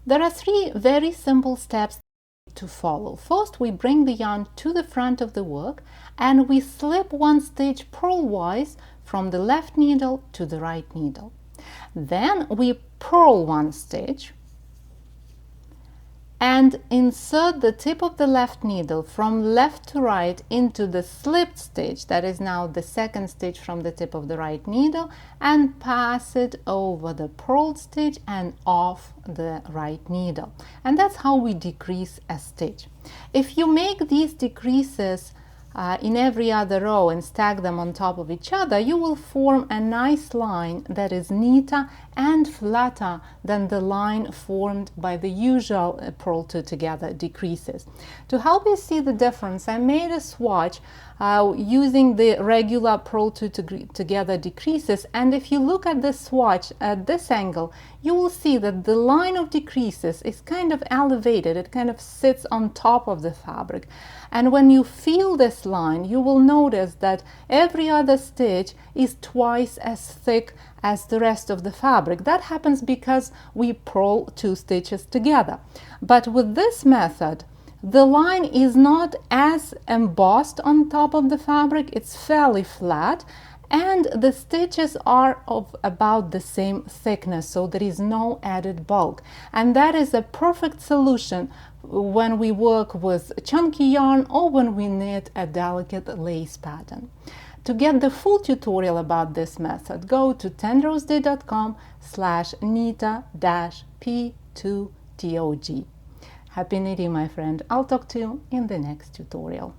There are three very simple steps to follow. First, we bring the yarn to the front of the work and we slip one stitch purlwise from the left needle to the right needle. Then we purl one stitch and insert the tip of the left needle from left to right into the slipped stitch, that is now the second stitch from the tip of the right needle, and pass it over the purled stitch and off the right needle. And that's how we decrease a stitch. If you make these decreases in every other row and stack them on top of each other, you will form a nice line that is neater and flatter than the line formed by the usual purl two together decreases. To help you see the difference, I made a swatch using the regular purl two together decreases, and if you look at the swatch at this angle, you will see that the line of decreases is kind of elevated. It kind of sits on top of the fabric, and when you feel this line, you will notice that every other stitch is twice as thick as the rest of the fabric. That happens because we purl two stitches together. But with this method, the line is not as embossed on top of the fabric, it's fairly flat, and the stitches are of about the same thickness, so there is no added bulk. And that is a perfect solution when we work with chunky yarn or when we knit a delicate lace pattern. To get the full tutorial about this method, go to tenderrosday.com/nita-p2tog. Happy knitting, my friend. I'll talk to you in the next tutorial.